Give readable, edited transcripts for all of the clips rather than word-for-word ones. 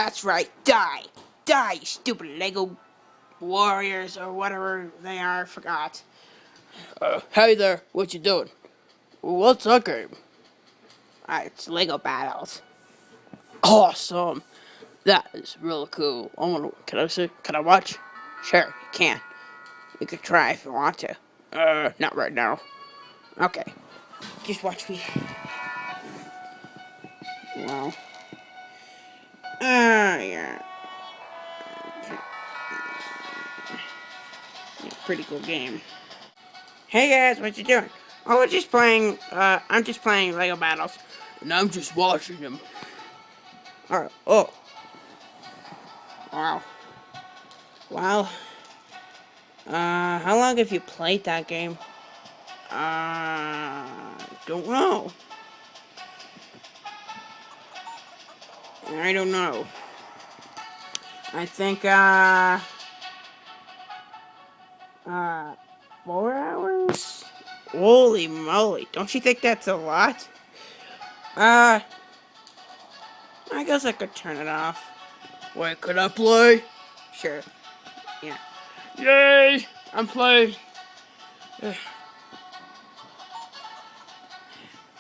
That's right, die! Die, you stupid Lego warriors or whatever they are, I forgot. Hey there, what you doing? What's that game? It's Lego Battles. Awesome! That is really cool. Can I see? Can I watch? Sure, you can. You can try if you want to. Not right now. Okay. Just watch me. Well. Yeah. Pretty cool game. Hey guys, what you doing? Oh, I'm just playing Lego Battles. And I'm just watching them. Alright, oh. Wow. Wow. How long have you played that game? Don't know. I don't know. I think, 4 hours? Holy moly, don't you think that's a lot? I guess I could turn it off. Wait, could I play? Sure. Yeah. Yay! I'm playing.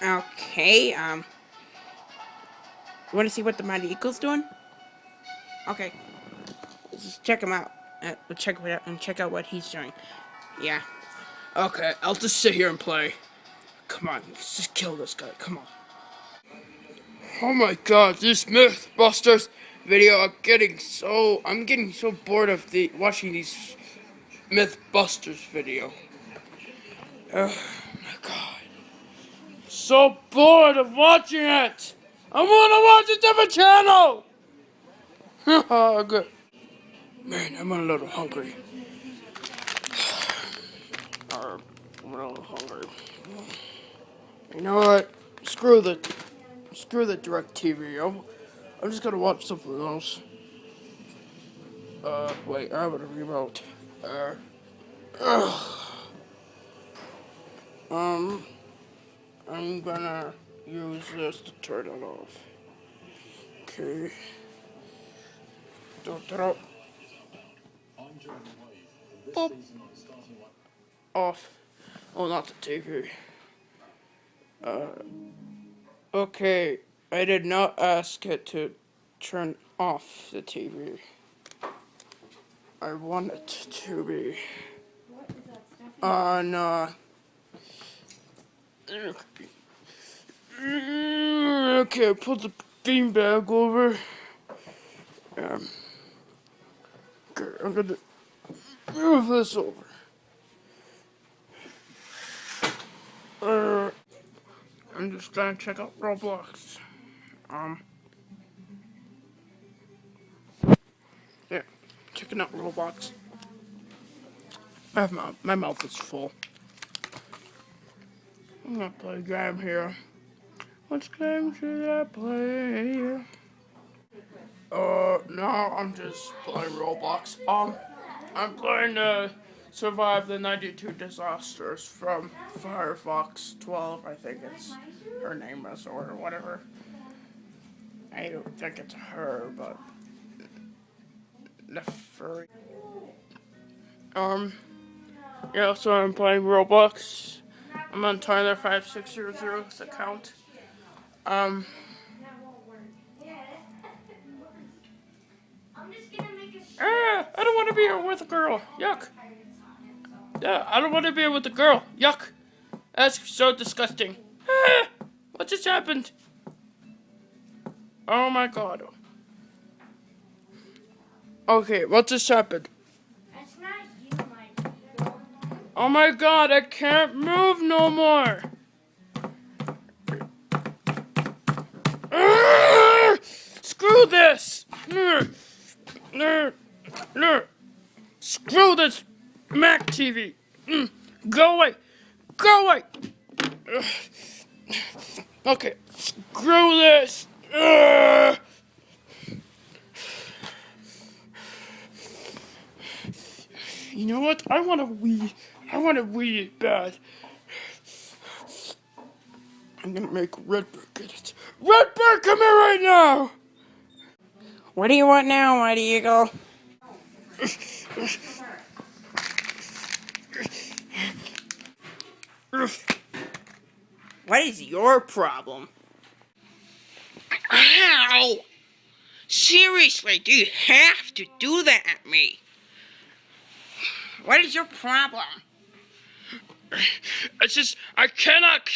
Okay, you wanna see what the Mighty Eagle's doing? Okay. Let's just check him out. Check out what he's doing. Yeah. Okay, I'll just sit here and play. Come on, let's just kill this guy. Come on. Oh my god, this Mythbusters video, I'm getting so bored of watching these Mythbusters video. Oh my god. So bored of watching it! I wanna watch a different channel! Oh, good. Man, I'm a little hungry. I'm a little hungry. You know what? Screw the direct TV. I'm just gonna watch something else. Wait, I have a remote. I'm gonna use this to turn it off. Okay. Don't turn it off. Off. Oh, not the TV. Okay. I did not ask it to turn off the TV. I want it to be. No. Okay, put the beanbag over. Okay, I'm gonna move this over. I'm just gonna check out Roblox. Yeah, checking out Roblox. My mouth is full. I'm gonna play a game here. What game should I play? No, I'm just playing Roblox. I'm playing Survive the 92 Disasters from Firefox 12, I think it's her name is, or whatever. I don't think it's her, but the furry. Yeah, so I'm playing Roblox. I'm on Tyler5600's account. I don't want to be here with a girl. Yuck. Yeah, I don't want to be here with a girl. Yuck. That's so disgusting. What just happened? Oh my god. Okay, what just happened? That's not you, my. Oh my god, I can't move no more. Screw this. Screw this Mac TV. Go away. Go away. Okay, screw this. You know what? I want to wee. I want to wee bad. I'm gonna make Redbird get it. Redbird, come here right now! What do you want now, Mighty Eagle? What is your problem? Ow! Seriously, do you have to do that at me? What is your problem? It's just, I cannot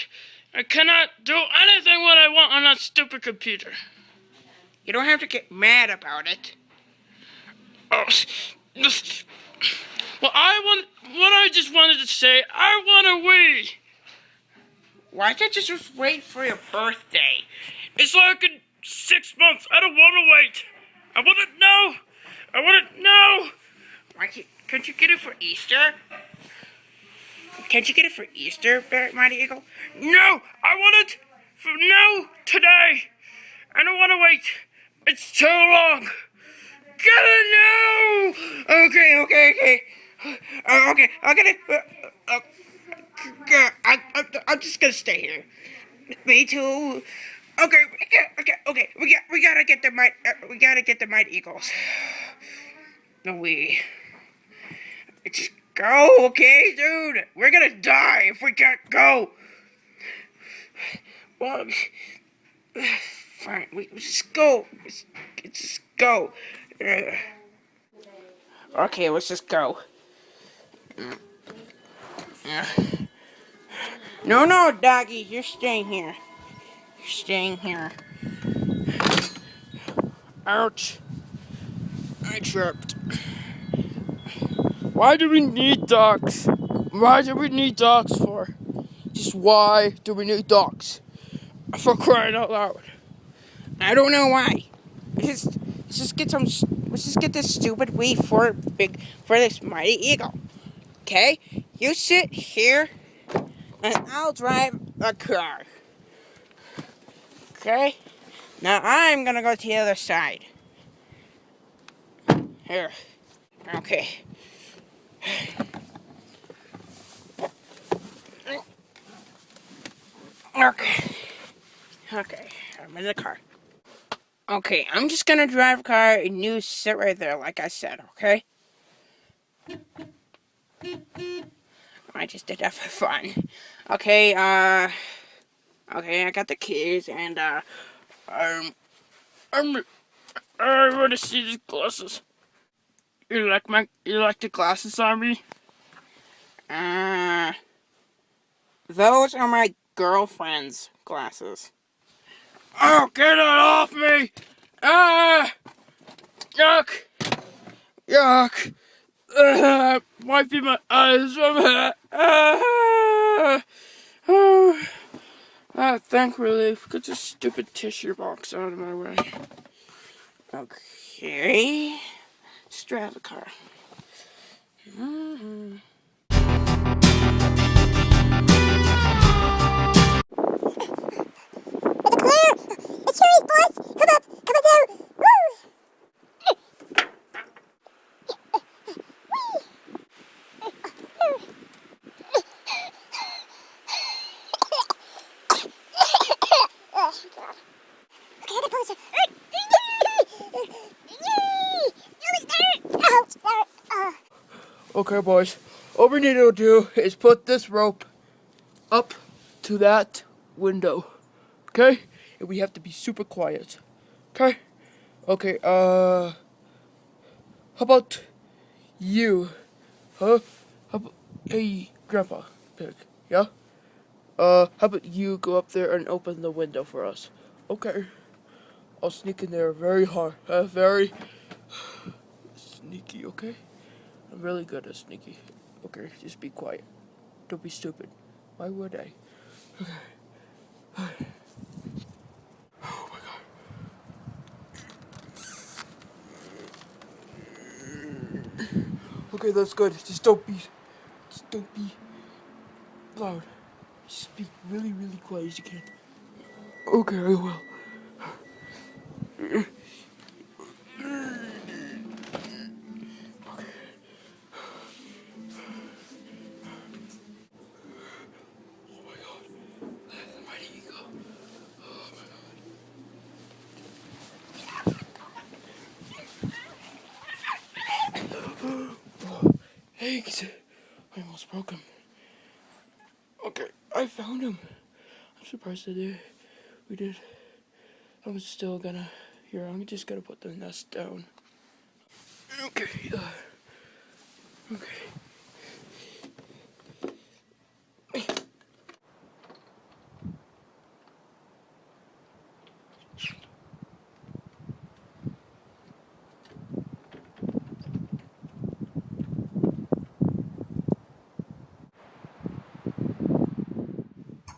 do anything what I want on that stupid computer. You don't have to get mad about it. Oh, well, what I just wanted to say, I want a Wii. Why can't you just wait for your birthday? It's like in 6 months. I don't want to wait. I want it now. I want it now. Can't you get it for Easter? Can't you get it for Easter, Mighty Eagle? No, I want it for now, today. I don't want to wait. It's too long. Get it now. Okay. Okay, I'm gonna. I'm just gonna stay here. Me too. Okay. We gotta get the Mighty Eagles. No, just go, okay, dude. We're gonna die if we can't go. Well, fine. We just go. Let's just go. Okay, let's just go. No, doggy, you're staying here. You're staying here. Ouch. I tripped. Why do we need dogs? Why do we need dogs for? Just why do we need dogs? For crying out loud. I don't know why. Let's just get this stupid Wii for this Mighty Eagle. Okay? You sit here and I'll drive a car. Okay? Now I'm gonna go to the other side. Here. Okay. Okay, I'm in the car. Okay, I'm just gonna drive a car and you sit right there like I said, okay? I just did that for fun. Okay, okay, I got the keys and, I want to see these glasses. You like the glasses on me? Those are my girlfriend's glasses. Oh, get it off me! Ah! Yuck! Yuck! Wiping my eyes from it. Thank relief. Get this stupid tissue box out of my way. Okay. Let's drive the car. It's serious, boys! Come up down! Woo! Oh, God. Okay, get closer. Okay, boys. All we need to do is put this rope up to that window. Okay? And we have to be super quiet. Okay? Okay, how about you? Huh? Hey, Grandpa Pig, yeah? How about you go up there and open the window for us? Okay. I'll sneak in there very hard. Very sneaky, okay? I'm really good at sneaky. Okay, just be quiet. Don't be stupid. Why would I? Okay. Oh my god. Okay, that's good. Just don't be loud. Just be really, really quiet as you can. Okay, I will. Eggs. I almost broke him. Okay, I found him. I'm surprised that we did. I'm still gonna. Here, I'm just gonna put the nest down. Okay. Okay.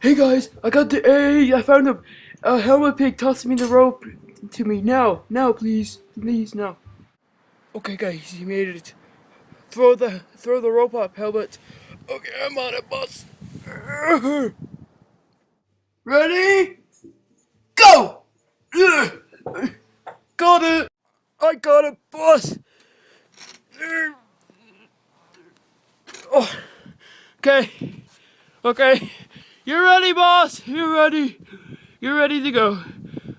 Hey guys, I got the A. I found him. Helmet Pig tossed me the rope to me. Now, please, now. Okay, guys, he made it. Throw the rope up, Helmet. Okay, I'm on it, boss. Ready? Go! Got it. I got it, boss. Oh, okay. Okay. You're ready, boss. You're ready. You're ready to go.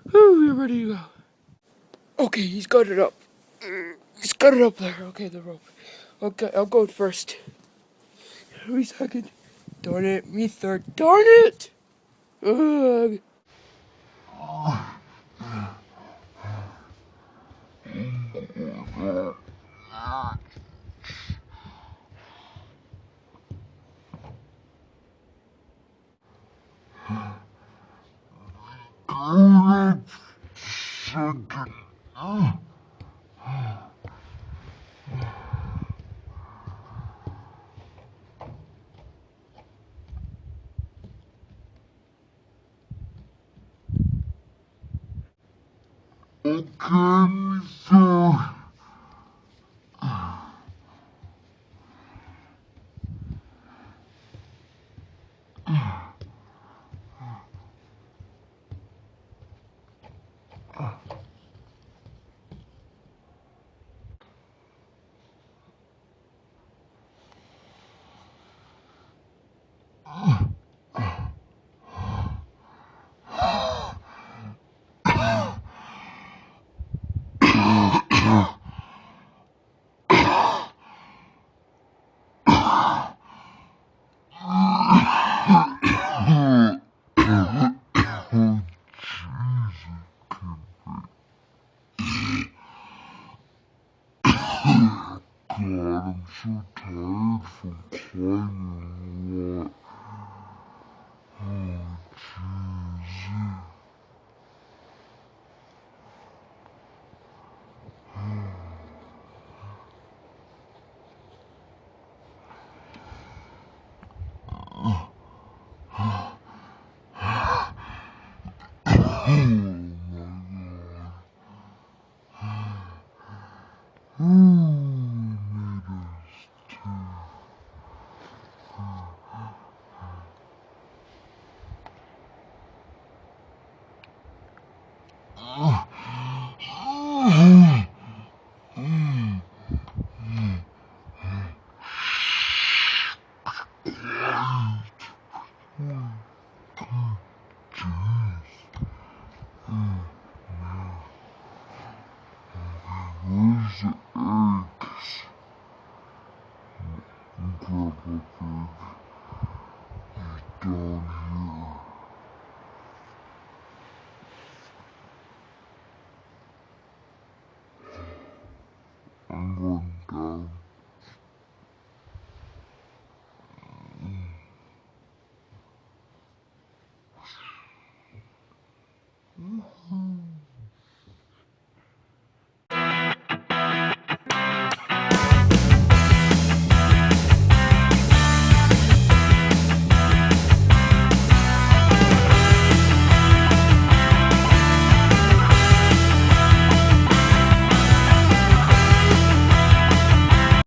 Whew, you're ready to go. Okay, he's got it up. He's got it up there. Okay, the rope. Okay, I'll go first. Me second. Darn it. Me third. Darn it! Ugh. I'm so tired from climbing. Oh, jeez. Where's the eggs? Grandpa Pig, he's down here. I'm going down.